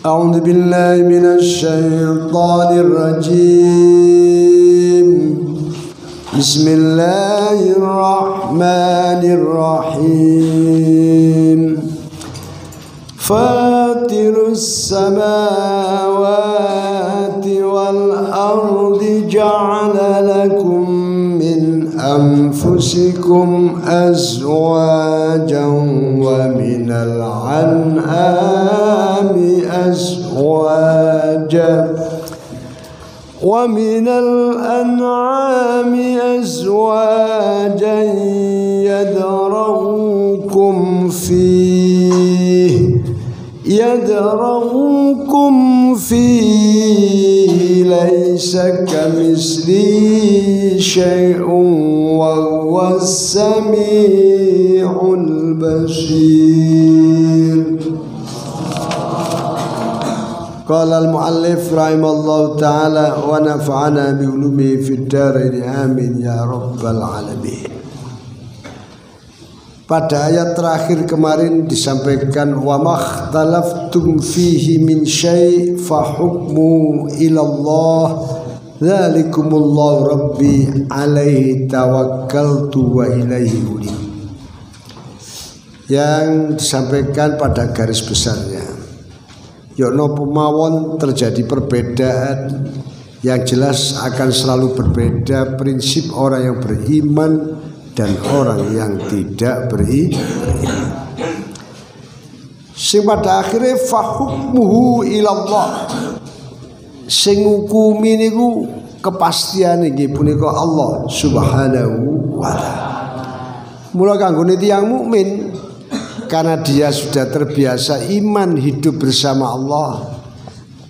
أعوذ بالله من الشيطان الرجيم بسم الله الرحمن الرحيم فاطر السماوات والأرض جعل لكم من أنفسكم أزواجا ومن الأنعام أزواجا يدرؤكم فيه ليس كمثله شيء وهو السميع البصير. قال المؤلف رحمه الله تعالى ونفعنا بعلومه في الدارين آمين يا رب العالمين. Pada ayat terakhir kemarin disampaikan wa makhtalaftum fihi min syai' fa hukmu ilallah dzalikumullahu rabbi alaihi tawakkaltu wa ilaihi unib. Yang disampaikan pada garis besarnya yono pemawon terjadi perbedaan yang jelas akan selalu berbeda prinsip orang yang beriman dan orang yang tidak beriman. Sing pada akhirnya fahukmuhu ilallah, sing ngukumi niku kepastian niki punika Allah Subhanahu wa taala. Mula kanggone tiyang mukmin karena dia sudah terbiasa iman hidup bersama Allah,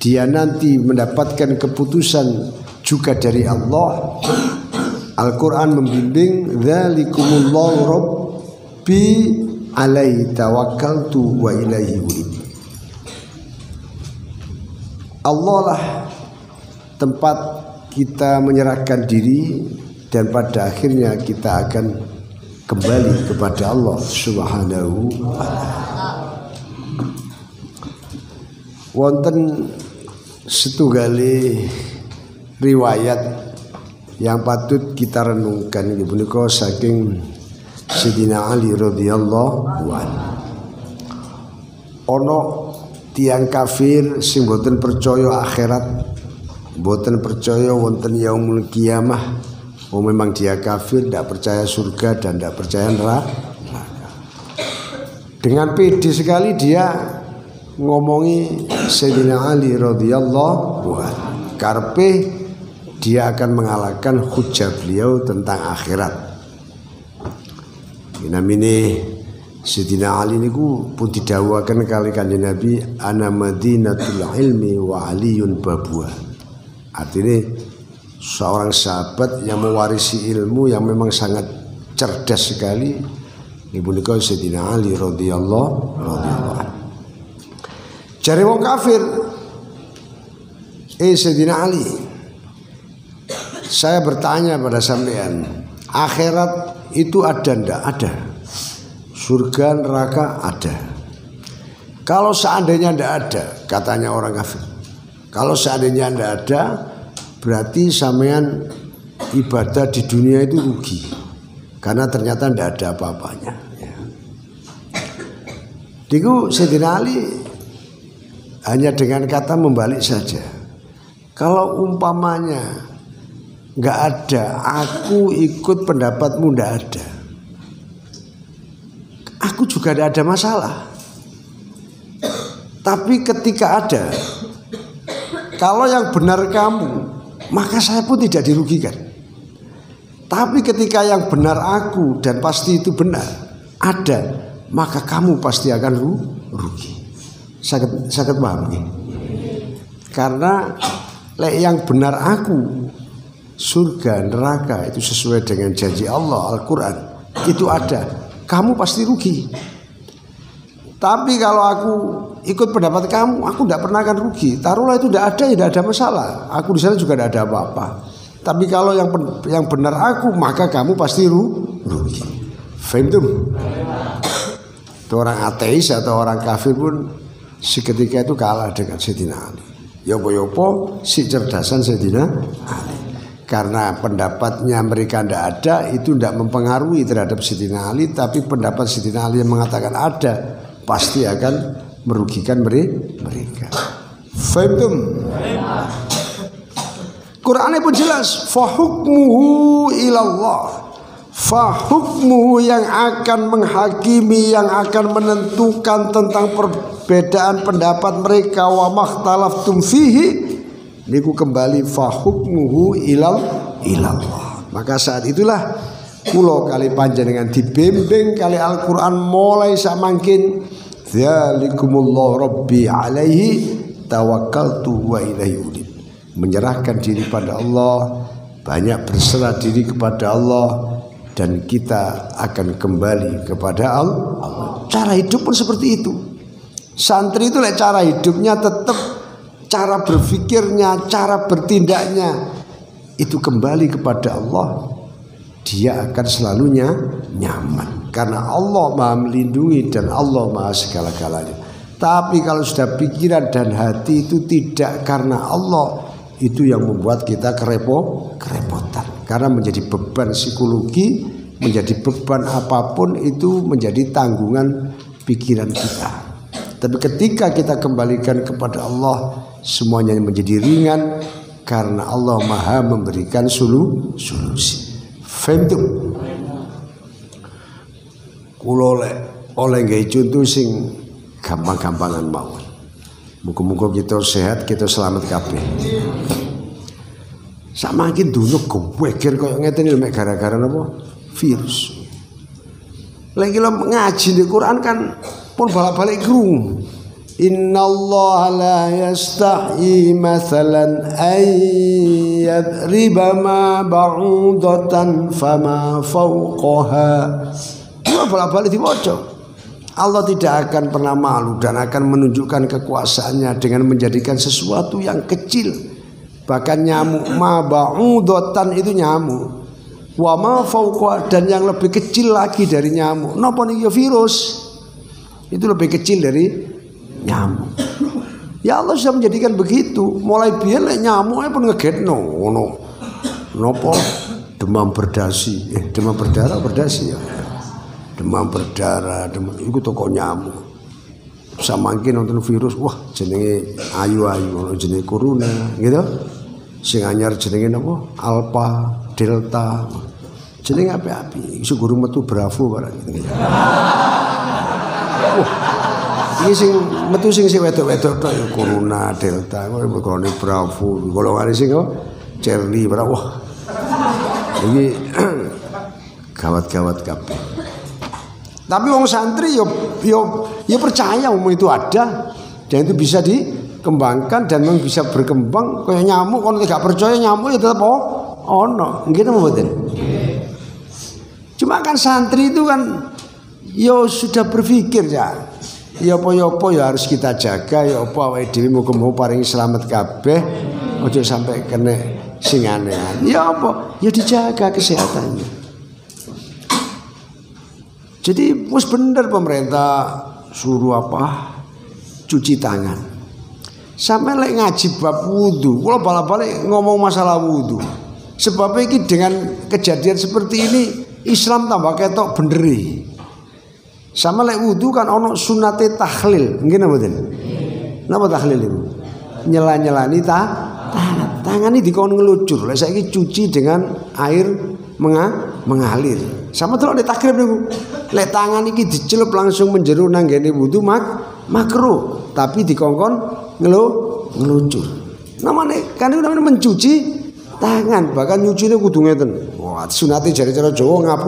dia nanti mendapatkan keputusan juga dari Allah. Al-Quran membimbing dzalikumullahu rabbi alaihi tawakkaltu wa ilaihi unib. Allah lah tempat kita menyerahkan diri dan pada akhirnya kita akan kembali kepada Allah Subhanahu wa ta'ala. Wonten setunggali riwayat yang patut kita renungkan ini punika saking Sayyidina Ali radhiyallahu anhu. Ono tiang kafir sing boten percaya akhirat, boten percaya wonten yaumul kiamah. Memang dia kafir, tidak percaya surga dan tidak percaya neraka. Dengan pede sekali dia ngomongi Sayyidina Ali radhiyallahu anhu. Karpe dia akan mengalahkan hujah beliau tentang akhirat. Namine Sayyidina Ali niku pun didhawuhaken kali Kanjeng Nabi ana madinatul ilmi wa aliyun babuha. Artinya seorang sahabat yang mewarisi ilmu yang memang sangat cerdas sekali. Ibu nikah Sayyidina Ali radhiyallahu anhu. Jare wong kafir, Sayyidina Ali, saya bertanya pada sampean, akhirat itu ada ndak? Ada. Surga neraka ada. Kalau seandainya ndak ada, katanya orang kafir, kalau seandainya ndak ada, berarti sampean ibadah di dunia itu rugi. karena ternyata tidak ada apa-apanya. Ya. Diku Sayyidina Ali hanya dengan kata membalik saja. Kalau umpamanya nggak ada, aku ikut pendapatmu nggak ada, aku juga tidak ada masalah. Tapi ketika ada, kalau yang benar kamu, maka saya pun tidak dirugikan. Tapi ketika yang benar aku dan pasti itu benar ada, maka kamu pasti akan rugi. Sakit paham nih? Karena yang benar aku, surga neraka itu sesuai dengan janji Allah Al-Quran itu ada, kamu pasti rugi. Tapi kalau aku ikut pendapat kamu, aku tidak pernah akan rugi. Taruhlah itu tidak ada, ya tidak ada masalah. Aku di sana juga tidak ada apa-apa. Tapi kalau yang benar aku, maka kamu pasti rugi. Faham tuh? Itu orang ateis atau orang kafir pun seketika itu kalah dengan Sayyidina Ali. Yopo-yopo si cerdasan Sayyidina Ali. Karena pendapatnya mereka tidak ada, itu tidak mempengaruhi terhadap Sayyidina Ali. Tapi pendapat Sayyidina Ali yang mengatakan ada, pasti akan merugikan mereka. Faham? Qurannya pun jelas, fa hukmuhu ilallah. Fa hukmuhu yang akan menghakimi, yang akan menentukan tentang perbedaan pendapat mereka, wa makhtalaftum fihi, niku kembali fa hukmuhu ilallah. Maka saat itulah kula kali panjenengan dibimbing kali Al-Qur'an mulai samangkin dzalikumullahu rabbi alaihi tawakkaltu wa ilaihi unib. Menyerahkan diri pada Allah, banyak berserah diri kepada Allah, dan kita akan kembali kepada Allah. Cara hidup pun seperti itu. Santri itu cara hidupnya tetap, cara berpikirnya, cara bertindaknya itu kembali kepada Allah. Dia akan selalunya nyaman karena Allah Maha melindungi dan Allah Maha segala-galanya. Tapi kalau sudah pikiran dan hati itu tidak karena Allah, itu yang membuat kita kerepotan. Karena menjadi beban psikologi, menjadi beban apapun itu menjadi tanggungan pikiran kita. Tapi ketika kita kembalikan kepada Allah, semuanya menjadi ringan karena Allah Maha memberikan solusi. Faham? Kulo oleh nggih contoh sing gampang-gampangan mawon. Muga-muga kita sehat, kita selamat kabeh. Samakin dunia geweger koyo ngeten iki mek gara-gara napa? Virus. Lagi lo ngaji di Quran kan pun balik-balik krungu. Innallaha la yastahi mathalan ayyadriba ma ba'udatan fama fawqaha. Bolak-balik diwaca. Allah tidak akan pernah malu dan akan menunjukkan kekuasaannya dengan menjadikan sesuatu yang kecil. Bahkan nyamuk ma ba'udatan itu nyamuk. Wa ma fawqaha, dan yang lebih kecil lagi dari nyamuk. Napa niki virus? Itu lebih kecil dari nyamuk. Ya Allah sudah menjadikan begitu. Mulai biyen lek nyamuk pun ngegetno ngono. Napa demam berdasi, demam berdarah berdasi ya. Demam berdarah, itu toko nyamuk. Samangke nonton virus, wah jenenge ayu-ayu, jenenge corona, gitu. Sing anyar jenenge napa? Alpha, Delta. Jenenge api-api. Iso guru metu Bravo barang gitu. Wah. Iki sing metu sing wedok-wedok tok ya corona, Delta, kok Bravo. Golongane sing Charlie barang. Wah. Iki gawat-gawat kabeh. Tapi wong santri yo percaya umum itu ada dan itu bisa dikembangkan dan memang bisa berkembang kayak nyamuk. Kalau tidak percaya nyamuk ya tetap ono, gitu mboten. Cuma kan santri itu kan yo sudah berpikir ya. Ya apa ya harus kita jaga ya apa awake dhewe muga-muga paring selamat kabeh aja sampai kena sing aneh-aneh. Ya apa? Ya dijaga kesehatannya. Jadi wis bener pemerintah suruh apa? Cuci tangan. Sampai lek ngaji bab wudu, kula balik-balik ngomong masalah wudu. Sebab ini dengan kejadian seperti ini Islam tambah ketok benderi. Sama lek wudu kan ono sunate tahlil. Nggih napa mboten? Napa tahlil itu? Nyela-nyelani tangan ini dikon ngelucur. Lek saiki cuci dengan air mengalir. Sama delok nek takrib niku. Lek tangan iki dicelup langsung menjeru nang ngene wudu makruh, tapi dikongkon ngelucur. Namane kan itu namanya mencuci tangan, bahkan nyucine kudu ngeten. Wah, sunate jare-jare Jawa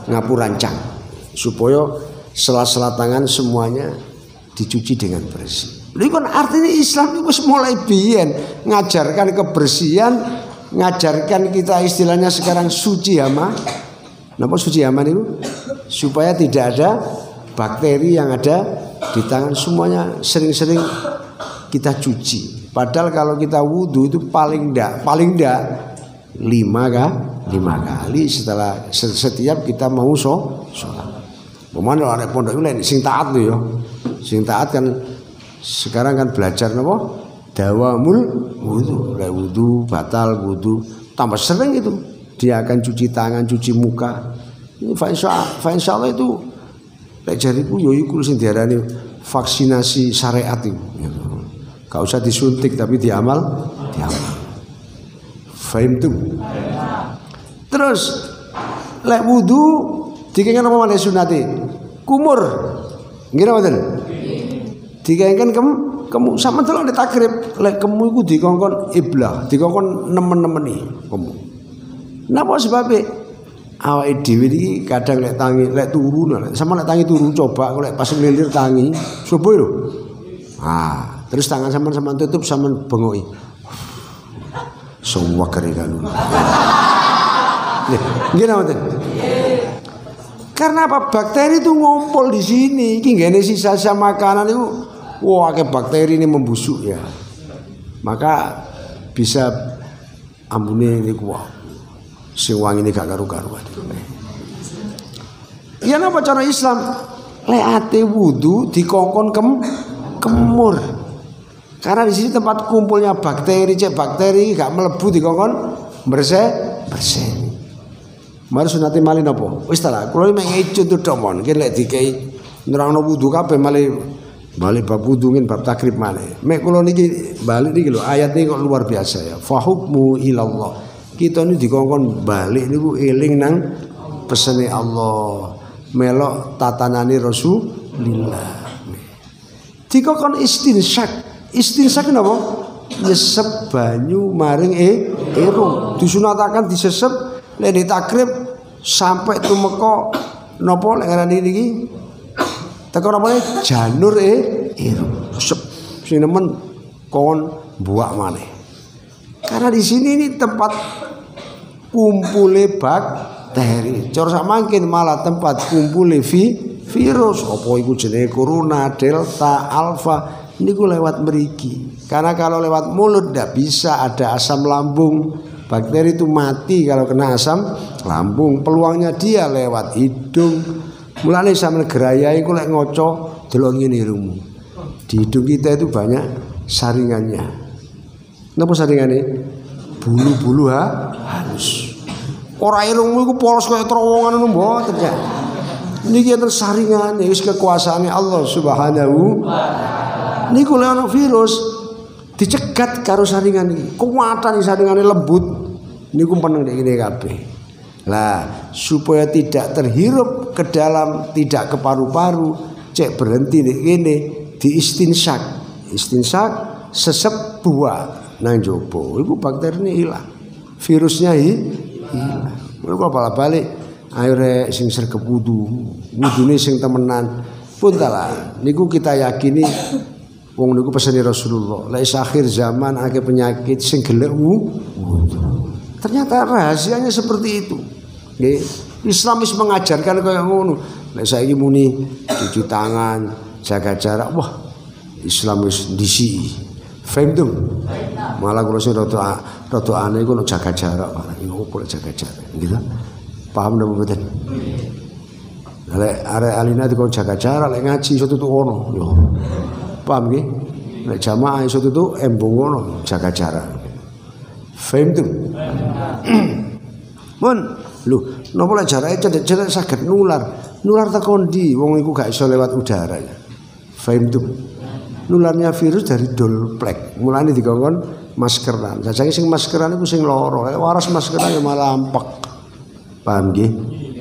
ngapurancang. Supaya sela-sela tangan semuanya dicuci dengan bersih. Lha kan artinya Islam itu mulai biyen ngajarkan kebersihan, ngajarkan kita istilahnya sekarang suci hama. Napa suci hama itu? Supaya tidak ada bakteri yang ada di tangan, semuanya sering-sering kita cuci. Padahal kalau kita wudu itu paling enggak 5 kali setelah setiap kita mau sholat. Pemane arek pondok lain sing taat lho ya. Sing taat kan sekarang kan belajar napa? Dawamul wudu. Lek wudu batal wudu tambah sering itu. Dia akan cuci tangan, cuci muka. Ini fa insyaallah itu lek jariku yo iku sing diarani vaksinasi syariat itu. Gak usah disuntik tapi diamal. Fahim tuh. Terus lek wudu dikengken apa maneh sunate? Kumur. Nggih napa mboten? Dikengken kemu sama delok nek takrib lek kemu iku dikongkon iblah, dikongkon nemen-nemeni kemu. Napa sebabe? Awake dhewe iki kadang lek tangi lek turu, sama lek tangi turu coba lek pas ngelilir tangi, coba lho. Terus tangan sampean tutup sampean bengoki. Semua keringan. Nggih napa mboten? Karena apa? Bakteri itu ngumpul di sini. Iki ngene sisa-sisa makanan itu, wah, kayak bakteri ini membusuk ya. Maka bisa ambune niku wah. Sing wangi ini gak karu-karuan. Ya napa cara Islam? Lek ate wudu dikongkon kemur. Karena di sini tempat kumpulnya bakteri, bakteri gak melebu dikongkon bersih. Mari sunate malih napa? Wis ta lah, kula mek ngecut to mon. Ki lek dikei nerangno wudu kabeh malih bab wudu ngin bab takrib malih. Mek kula niki balik niki lho, ayat ini kok luar biasa ya. Fa hukmu ilallah. Kita ini dikongkon balik niku eling nang pesene Allah. Melok tatanane Rasulillah. Dikongkon istinsak. Istinsak napa? Nyesep banyu maring irung. Disunatakan disesep lek ditakrib sampai tumeka napa lek ngarani niki teko napa janur irung sing nemen kon buak maneh karena di sini ini tempat kumpule bakteri cara samangkin malah tempat kumpule virus apa iku jenenge corona delta alfa niku lewat mriki karena kalau lewat mulut ndak bisa ada asam lambung. Bakteri itu mati kalau kena asam lambung. Peluangnya dia lewat hidung. Mulane sampe gerayai ku lek ngoco delok ngene irungmu. Di hidung kita itu banyak saringannya. Napa saringane? Bulu-bulu halus. Ora irungmu iku polos kaya terowongan ngono mboten ya. Niki enten saringane wis kekuasaane Allah Subhanahu wa taala. Niku lek ana virus dicegat karo saringan iki. Kekuatan saringane lembut. Niku peneng nek ngene kabeh. Lah, supaya tidak terhirup ke dalam, tidak ke paru-paru, cek berhenti nek ngene diistinsak. Istinsak sesep buah nang jopo. Iku bakterine ilang. Virusnya hilang. Mergo balik ayo rek sing sregep wudu. Wudune sing temenan. Pun talah niku kita yakini wong niku pesene Rasulullah. Lek akhir zaman akeh penyakit sing gelek wudu. Ternyata rahasianya seperti itu. Nggih. Islam wis mengajarkan kaya ngono. Lek saiki muni cuci tangan, jaga jarak. Wah, Islam wis ndisi. Faham tuh? Malah kula sing rada aneh iku jaga jarak. Iku kok jaga jarak gitu. Paham napa mboten? Lek arek alina dikon jaga jarak, lek ngaji iso tutuk ono. Yo. Paham nggih? Lek jamaah iso tutuk embung ono, jaga jarak. Faham tuh? Mun, lho Napa lek jarake cedhek-cedhek saged nular. Nular teko ndi wong iku gak iso lewat udara ya. Fahim tuh. Nularnya virus dari dolplek. Mulane dikongkon maskeran. Sajange sing maskeran iku sing lara. Waras maskeran ya malah ampek. Paham nggih?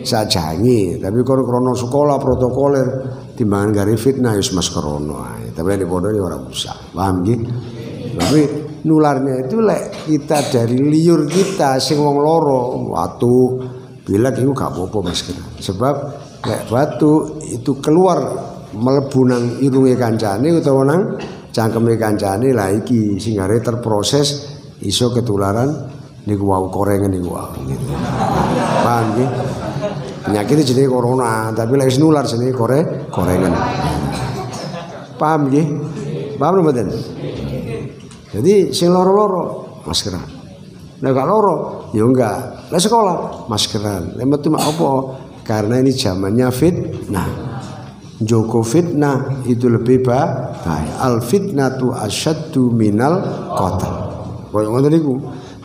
Sajange, tapi krono sekolah protokoler timbangan gari fitnah wis maskerono ae. Tapi nek padha ya ora usah. Paham nggih? Tapi nularnya itu lek kita dari liur kita sing wong loro watu bilek iku gak apa-apa maskeran. Sebab lek batu itu keluar mlebu nang irunge kancane utawa nang cangkeme kancane lah iki sing arep terproses iso ketularan niku wau korengen niku wau gitu. Paham nggih? Penyakit jenenge corona, tapi lek nular jenenge korengen. Paham nggih? Paham mboten? Jadi sing loro-loro maskeran. Nek gak loro ya enggak. Lah sekolah maskeran. Lek metu apa? Karena ini zamannya fitnah. Joko fitnah itu lebih baik. Al fitnatu asyaddu minal qatl. Koyo ngoten niku.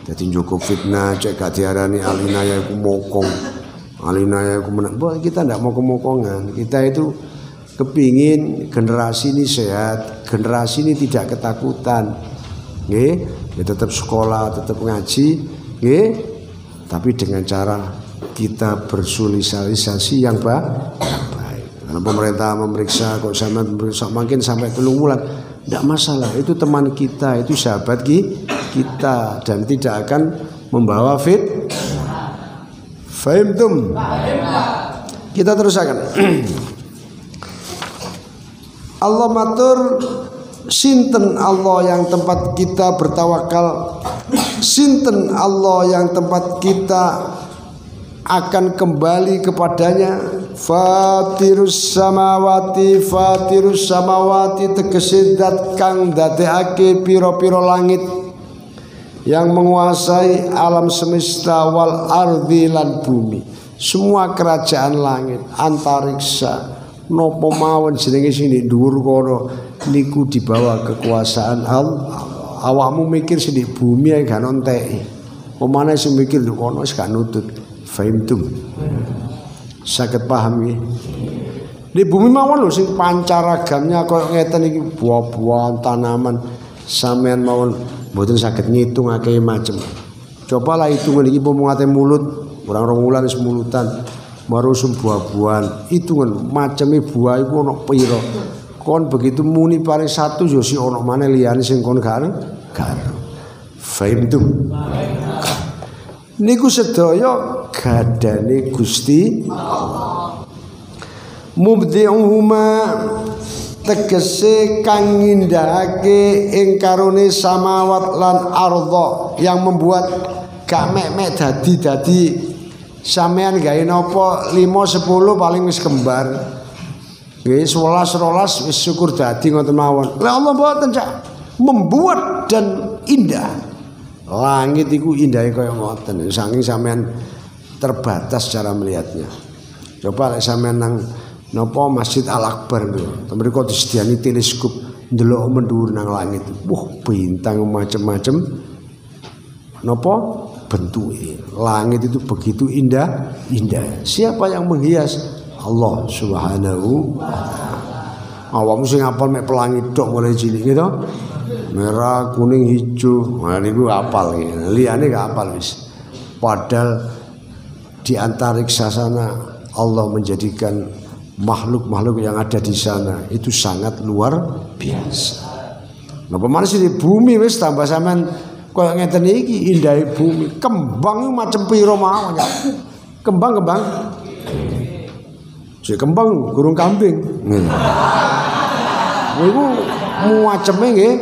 Dadi joko fitnah cek gak diarani alinaya iku mokong. Alinaya iku menang. Kita ndak mokong-mokongan. Kita itu kepingin generasi ini sehat, generasi ini tidak ketakutan. Nggih, ya tetap sekolah, tetap ngaji, nggih. Tapi dengan cara kita bersosialisasi yang baik. Karena pemerintah memeriksa kok sama memeriksa makin sampai 3 bulan, tidak masalah. Itu teman kita, itu sahabat kita dan tidak akan membawa fahimtum. Kita teruskan. Allah matur sinten Allah yang tempat kita bertawakal, sinten Allah yang tempat kita akan kembali kepadanya. Fatirus samawati tegese zat kang dadekake pira-pira langit, yang menguasai alam semesta wal ardi lan bumi, semua kerajaan langit, antariksa, nopo mawon jenenge sing dhuwur kono niku dibawa kekuasaan Allah. Awakmu mikir sing di bumi ae gak nonteki. Pemane sing mikir di kono wis gak nutut. Fahimtum. Saged paham nggih. Di bumi mawon lho sing pancaragamnya koyo ngeten iki, buah-buahan, tanaman, sampean mawon mboten saged ngitung akeh macem. Cobalah hitungan iki pomong ate mulut, orang wulan wis mulutan. Marusum buah-buahan, hitungan maceme buah iku ana pira. Kon begitu muni paling 1 yo si ana maneh liyane sing kon gak. Fahimtum. Niku sedaya gadane Gusti Allah. Mubdi'uhuma tegese kang ngindakake ing karone samawat lan ardha, yang membuat gak mek-mek dadi sampean gawe napa 5 10 paling wis kembar. Nggih 11 12 wis syukur dadi ngoten mawon. Lah Allah mboten cak membuat dan indah. Langit iku indahe kaya ngoten. Saking sampean terbatas cara melihatnya. Coba lek sampean nang napa Masjid Al Akbar niku, mriku disediani teleskop ndelok mendhuwur nang langit. Wah, bintang macam-macam. Napa bentuke. Langit itu begitu indah. Siapa yang menghias? Allah Subhanahu wa taala. Awakmu sing apal mek pelangi tok mulai cilik gitu. Merah, kuning, hijau. Nah niku apal iki. Liyane gak apal wis. Padahal di antariksa sana Allah menjadikan makhluk-makhluk yang ada di sana itu sangat luar biasa. Nah, pemane sih di bumi wis tambah sampean koyo ngeten iki indahe bumi. Kembang macam pira mawon ya. Kembang. Si kembang gurung kambing. Niku maceme nggih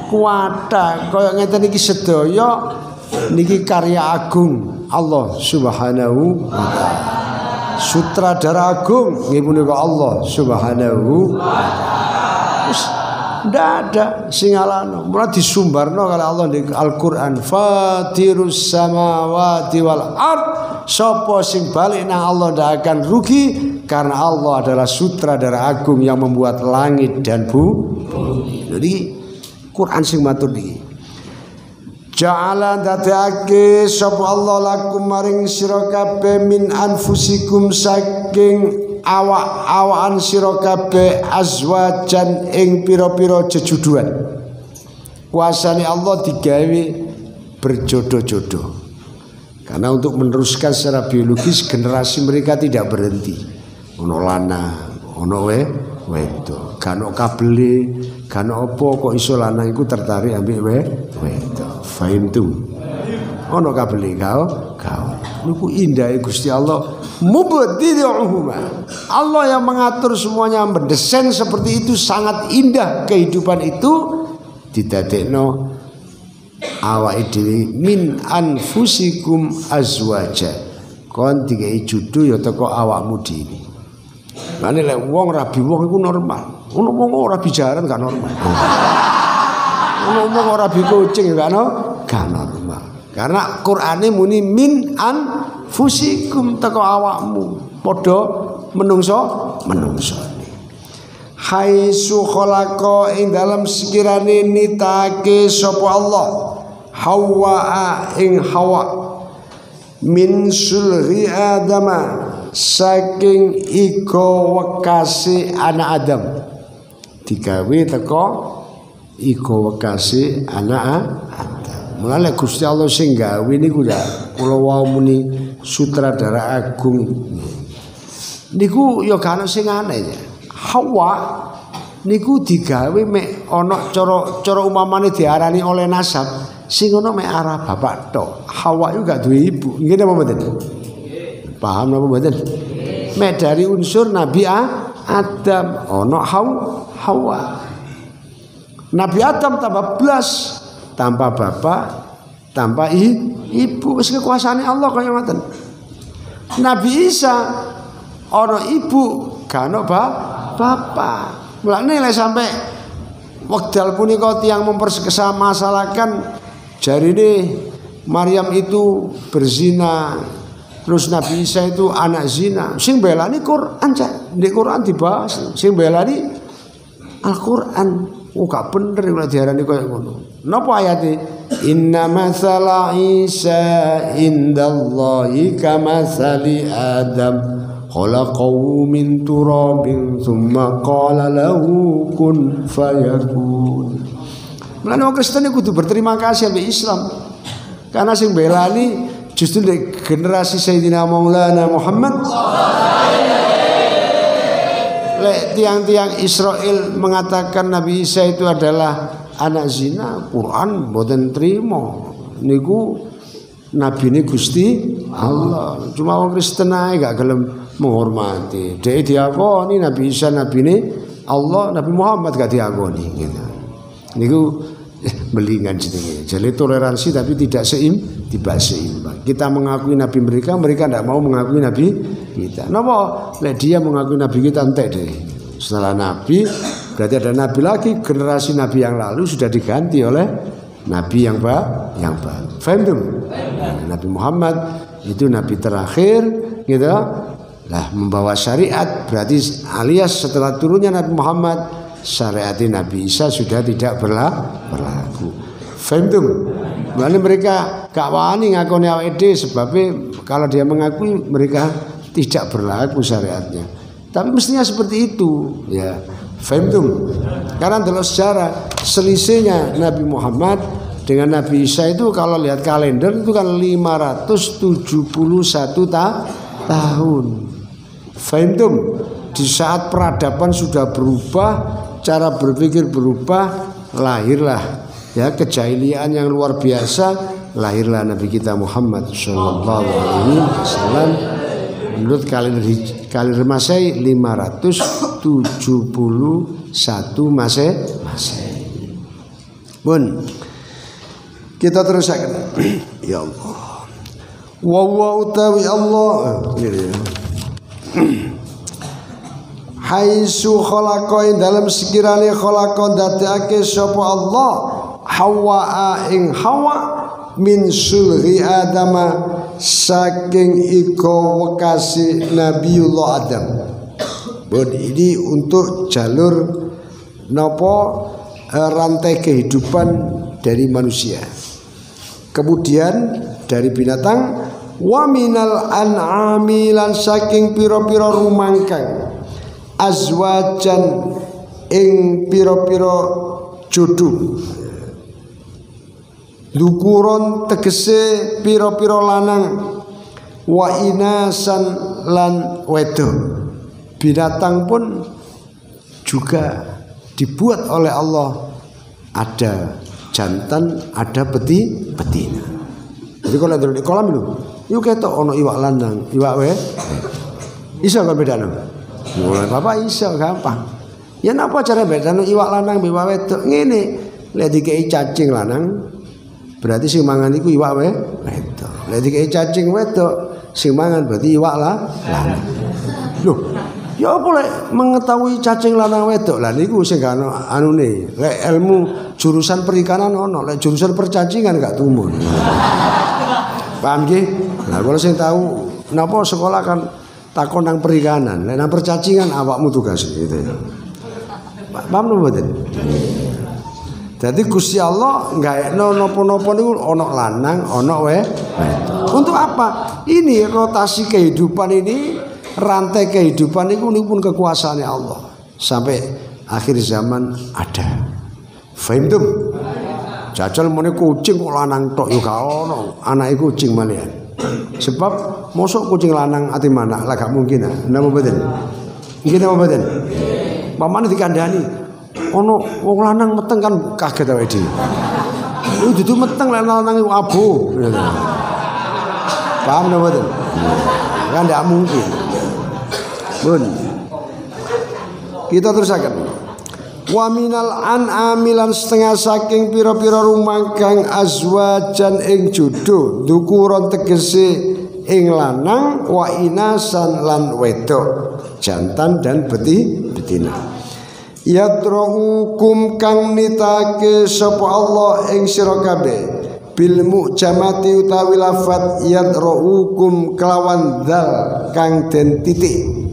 kuwata koyo ngeten iki sedaya niki karya agung Allah Subhanahu wa taala. Sutradara agung nggih punika Allah Subhanahu wa taala. Ndak ada sing ngalano. Mula disumbarno kali Allah di Al-Qur'an, Fatirus samawati wal ard. Sapa sing balik nang Allah ndak akan rugi, karena Allah adalah sutradara agung yang membuat langit dan bumi. Jadi Quran sing matur iki. Ja'ala dadake sapa Allah lakum maring sira kabeh min anfusikum saking awak-awakan sira kabeh azwajan ing pira-pira jejuduan. Kuasane Allah digawe berjodoh-jodoh. Karena untuk meneruskan secara biologis generasi mereka tidak berhenti. Ono lanang, ono wedok, kano kabele, kano apa kok iso lanang iku tertarik ambek wedok. Fahim tu. Ono kabele kau. Niku indah Gusti Allah. Mubadi'uhuma. Allah yang mengatur semuanya, mendesain seperti itu, sangat indah kehidupan itu. Didadekno awake dhewe min anfusikum azwaja. Kon dikai judul ya teko awakmu dhewe. Mane lek wong rabi wong iku normal. Ono wong ora bijaran gak normal. Ono wong ora bi kucing gak normal. Karena Qur'ane muni min anfusikum teko awakmu. Padha menungso. Haitsu khalaqa ing dalam sekirane nitake sapa Allah Hawa ing Hawa min sulhi Adama saking iko wekasi anak Adam digawe teko iko wekasi anak Adam. Mulane Gusti Allah sing gawe niku ya kula wau muni sutradara agung niku ya gak ana sing aneh ya. Hawa niku digawe mek ana cara umamane diarani oleh nasab sing ana mek arah bapak tok. Hawa iku gak duwe ibu. Nggih napa mboten? Paham napa mboten? Mek dari unsur Nabi Adam ana Hawa. Nabi Adam tambah belas tanpa bapak, tanpa ibu, wis kekuasaane Allah kaya ngoten. Nabi Isa ana ibu, gak ana bapak. Mulane lek sampe wekdal punika tiyang mempermasalahkan jarine Maryam itu berzina, terus Nabi Isa itu anak zina. Sing belani Quran cak, di Quran dibahas. Sing belani Al-Quran. Gak bener nek diarani kaya ngono. Napa ayate? Inna masala Isa indallahi kamatsali Adam khalaqahu min turabin thumma qala lahu kun fayakun. Mulane wong Kristen kudu berterima kasih ambek Islam. Karena sing belani justru generasi Sayyidina Maulana Muhammad. Lek tiang-tiang Israel mengatakan Nabi Isa itu adalah anak zina, Quran mboten trimo. Niku nabi ini Gusti Allah. Cuma orang Kristen ae gak gelem menghormati. Dek diakoni Nabi Isa nabi ini Allah, Nabi Muhammad gak diakoni gitu. Niku melingan jenenge. Jadi toleransi tapi tidak seimbang. Kita mengakui nabi mereka tidak mau mengakui nabi kita. Napa? Lek dia mengakui nabi kita entek deh. Setelah nabi berarti ada nabi lagi, generasi nabi yang lalu sudah diganti oleh nabi yang baru. Faham tuh? Nabi Muhammad itu nabi terakhir gitu. Lah membawa syariat berarti alias setelah turunnya Nabi Muhammad syariat Nabi Isa sudah tidak berlaku. Faham tuh? Mulane mereka gak wani ngakoni awake dhewe sebabnya kalau dia mengakui mereka tidak berlaku syariatnya. Tapi mestinya seperti itu, ya. Faham tuh? Karena dalam sejarah selisihnya Nabi Muhammad dengan Nabi Isa itu kalau lihat kalender itu kan 571 tahun. Faham tuh? Di saat peradaban sudah berubah, cara berpikir berubah, lahirlah ya kejahiliaan yang luar biasa, lahirlah Nabi kita Muhammad sallallahu alaihi wasallam menurut kalender Masehi 571 Masehi. Pun kita teruskan. Ya Allah. Wa utawi Allah. Haitsu khalaqa dalam sekirane khalaqa dadake sapa Allah Hawa ing Hawa min sulhi Adama saking iko wekasi Nabiullah Adam. Bon ini untuk jalur nopo rantai kehidupan dari manusia. Kemudian dari binatang wa minal an'ami lan saking pira-pira rumangkang azwajan ing pira-pira jodoh. Dukuron tegese pira-pira lanang wa inasan lan wedok. Binatang pun juga dibuat oleh Allah, ada jantan, ada betina. Jadi kalau di kolam itu, yuk ketok ono iwak lanang, iwak we, iso kan bedano. Mulai bapak iso gampang. Ya napa cara bedano iwak lanang iwak wedok ngene? Lek dikei cacing lanang, berarti sing mangan iku iwak wedok. Lek dikei cacing wedok, sing mangan berarti iwak lanang. Loh, ya apa lek mengetahui cacing lanang wedok lah niku sing gak ono anune. Lek ilmu jurusan perikanan ono, lek jurusan percacingan gak tumun. Paham nggih? Nah, kalau sing tahu napa sekolah kan takon nang perikanan, lek nang percacingan awakmu tugas gitu ya. Paham mboten? Jadi Gusti Allah gaekno napa-napa niku ana lanang, ana wedok. Untuk apa? Ini rotasi kehidupan ini, rantai kehidupan itu pun kekuasaannya Allah sampai akhir zaman ada. Fahimtum? Jajal mene kucing kok lanang tok yo gak ono, anake kucing malian. Sebab mosok kucing lanang ati mana lah gak mungkin. Napa mboten? Nggih napa mboten? Pamane dikandani ono wong lanang meteng kan kaget awake dhewe. Lu dudu meteng lek lanang iku abu. Paham napa mboten? Kan ndak mungkin. Bun. Kita terusaken. Wa minal an'ami lan setengah saking pira-pira rumangkang azwajan ing jodoh, dukuron tegese ing lanang, wa inasan lan wedok, jantan dan betina. Yadrukum kang nitake sapa Allah ing sira kabeh bil mu'jamati utawi lafat yadrukum kelawan dal kang den titik.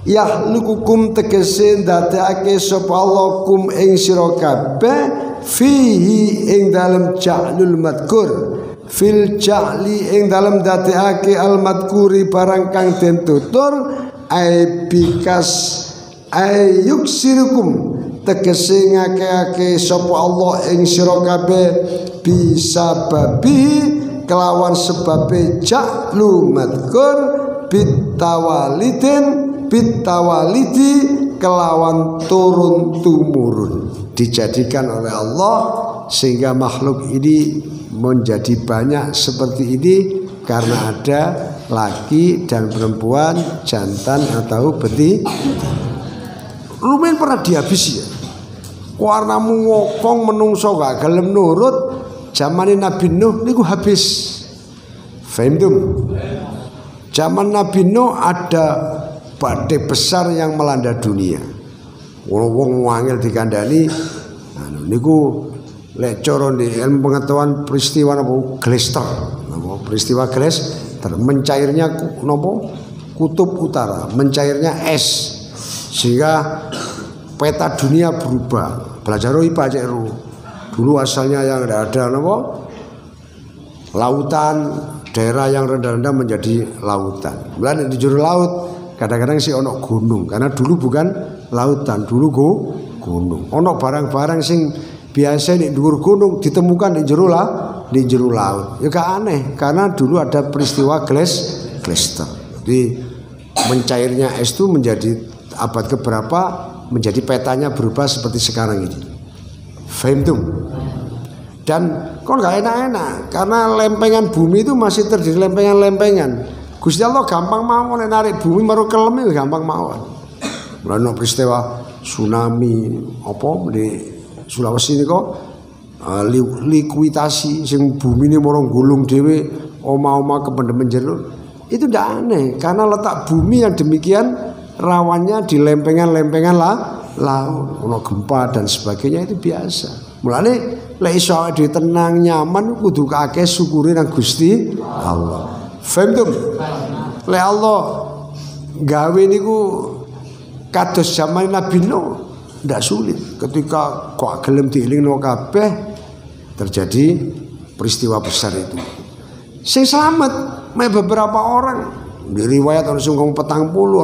Yahlukukum tegese ndadekake sapa Allah kum ing sira kabeh fihi ing dalem ja'lul madkur, fil ja'li ing dalem ndadekake al madkuri barang kang den tutur ai bikas ai yuksirukum tegese ngake-ake sapa Allah ing sira kabeh bisa babi kelawan sebabe ja'lu madkur bitawalidi kelawan turun tumurun dijadikan oleh Allah sehingga makhluk ini menjadi banyak seperti ini karena ada laki dan perempuan, jantan atau betina. Lumayan pernah dihabisi ya. Warnamu ngokong menungso gak gelem nurut zamane Nabi Nuh niku habis. Fahimtum? Zaman Nabi Nuh ada badai besar yang melanda dunia. Wong wangil dikandani niku lek cara di ilmu pengetahuan peristiwa napa glester. Napa peristiwa glester mencairnya napa kutub utara, mencairnya es sehingga peta dunia berubah. Belajar IPA cek dulu asalnya yang ada napa lautan, daerah yang rendah-rendah menjadi lautan. Mulai di juru laut kadang-kadang sih ono gunung karena dulu bukan lautan, dulu gunung. Ono barang-barang sing biasa di dhuwur gunung ditemukan di juru laut. Ya gak aneh karena dulu ada peristiwa glester. Jadi mencairnya es itu menjadi abad keberapa menjadi petanya berubah seperti sekarang ini. Fahimtum? Dan kok gak enak-enak karena lempengan bumi itu masih terdiri lempengan-lempengan. Gusti Allah gampang mawon narik bumi baru kelem gampang mawon. Mulane peristiwa tsunami apa di Sulawesi ini kok likuidasi sing bumi ini morong gulung dhewe oma-oma kependem jero. Itu tidak aneh karena letak bumi yang demikian rawannya di lempengan-lempengan laut, ono gempa dan sebagainya itu biasa. Mulane lek iso ditenang nyaman kudu akeh syukuri nang Gusti Allah. Fahimtum? Lek Allah gawe niku kados zaman Nabi Nuh ndak sulit. Ketika kok gelem dielingno kabeh terjadi peristiwa besar itu. Sing selamat beberapa orang. Di riwayat ana sing 40,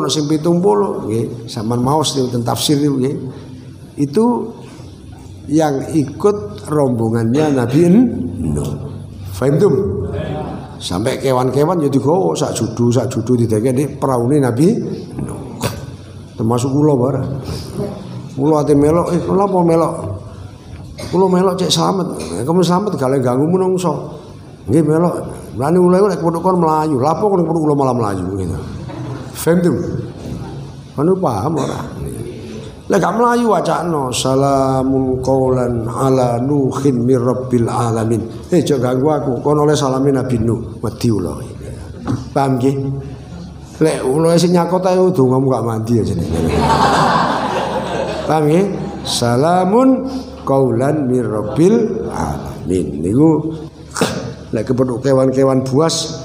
ana sing 70 nggih. Sampeyan maos tentang tafsir nggih. Itu yang ikut rombongannya Nabi Nuh. Fahimtum? Sampai kewan-kewan jadi digowo sak judu dideke di peraune Nabi Nuh. Termasuk kula barang. Kula ate melok, kula apa melok? Kula melok cek selamat. Kamu selamat gale ganggu menungso. Nggih melok. Berani ulai nek kon melayu. Lapo kon kula malah melayu gitu. Fahimtum? Anu paham ora? Lah gak melayu wacana salamun qaulan ala nuhin mir rabbil alamin. Jok ganggu aku. Kon oleh salamin Nabi Nuh wedi ula. Paham nggih? Lek ula sing nyakot ae dongamu gak mandi aja. Paham nggih? Salamun qaulan mir rabbil alamin. Niku lek kepethuk kewan-kewan buas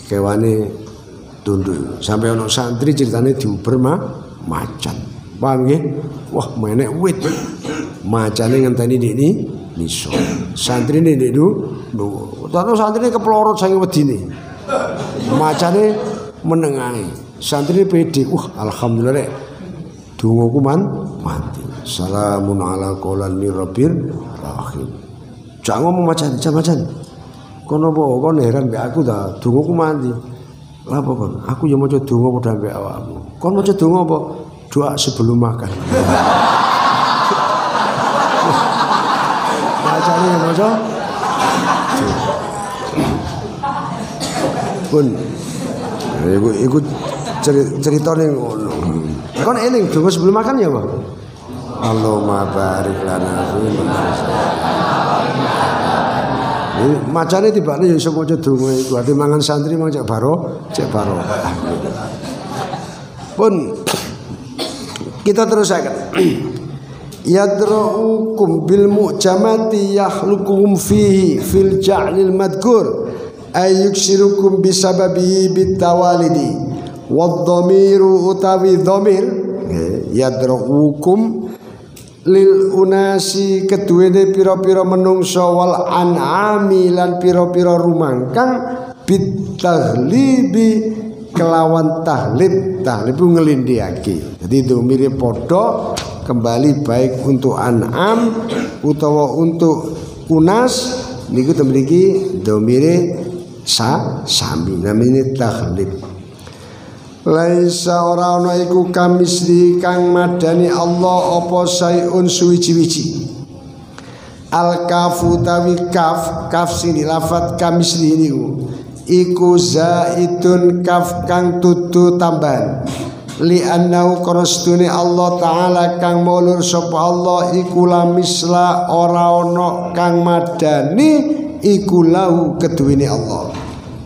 kewane tunduk. Sampai ono santri ceritane diuber macan. Paham nggih? Wah, menek wit. Macane ngenteni ndekne niso. Santrine ndek nduk. Tahu santrine keplorot saking wedine. Macane menengahi. Santrine pede. Alhamdulillah rek. Dongaku mati. Salamun ala qaulan mir rabbil rahim. Jangan ngomong macan. Kono apa kon heran mbek aku ta, dongaku mati. Lha apa kon? Aku ya maca donga padha mbek awakmu. Kon maca donga apa? Doa sebelum makan. Macane maca. Pun iku ceritane ngono. Kon eling donga sebelum makan ya, Pak? Allahumma barik lana fi macane tibane ya iso maca donga iku. Ati mangan santri mang cek baro. Pun kita terus akan yadra'ukum bil mu'jamati yakhluqukum fihi fil ja'lil madkur ayyuksirukum bisababihi bitawalidi wadh-dhamiru utawi dhamir yadra'ukum lil unasi keduwene pira-pira menungso wal an'ami lan pira-pira rumangkang bitaghlibi kelawan tahlib ngelindihake. Jadi dhamire padha kembali baik untuk an'am utawa untuk unas niku temriki dhamire sami namine tahlib. Laisa ora ana iku kamisli kang madani Allah apa sayun suwiji-wiji. Al kafu tawi kaf sing dilafat kamisli niku iku zaidun kaf kang tutu tambahan li annau qarastune Allah taala kang maulur sapa Allah iku la misla ora ana kang madani iku lahu keduwene Allah.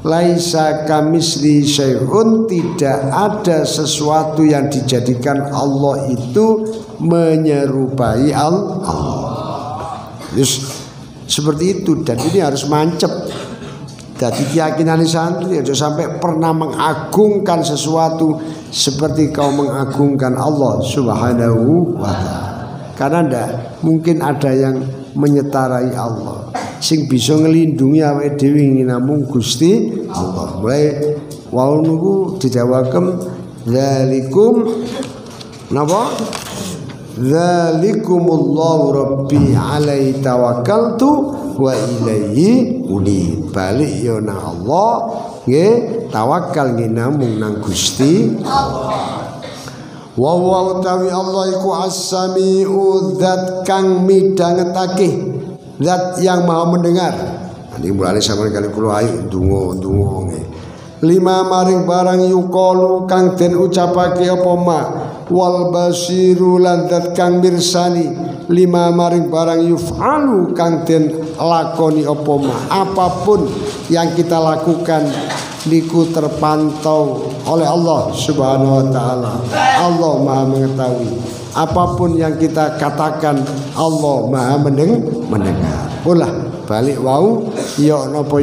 Laisa kamisli syai'un, tidak ada sesuatu yang dijadikan Allah itu menyerupai Allah. Yes, seperti itu, dan ini harus mancep. Jadi keyakinan santri aja sampai pernah mengagungkan sesuatu seperti kau mengagungkan Allah Subhanahu wa ta'ala. Karena ndak mungkin ada yang menyetarai Allah. Sing bisa ngelindungi awake dhewe namung Gusti Allah. Mulai wau niku dijawakem zalikum napa? Zalikumullahu rabbi alaihi tawakkaltu wa ilaihi unib. Balik ya nang Allah nggih, tawakal nggih namung nang Gusti Allah. Wa wa tawi Allah iku as-sami'u zat kang midhangetake, zat yang maha mendengar. Ini mulai sampeyan kali kula ayo ndonga nggih. Lima maring barang yuqalu kang den ucapake apa ma wal basiru lan zat kang mirsani. Lima maring barang yuf'alu kang den lakoni apa ma. Apapun yang kita lakukan niku terpantau oleh Allah Subhanahu wa ta'ala. Allah maha mengetahui. Apapun yang kita katakan Allah maha mendengar. Ulah balik wau ya napa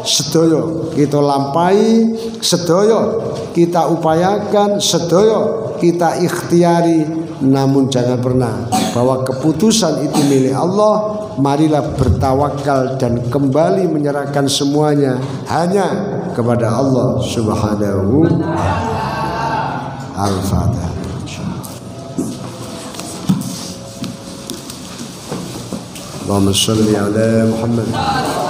sedaya kita lampahi, sedaya kita upayakan, sedaya kita ikhtiari, namun jangan pernah bahwa keputusan itu milik Allah. Marilah bertawakal dan kembali menyerahkan semuanya hanya kepada Allah Subhanahu wa ta'ala. Al-Fatihah. Allahumma shalli ala Muhammad.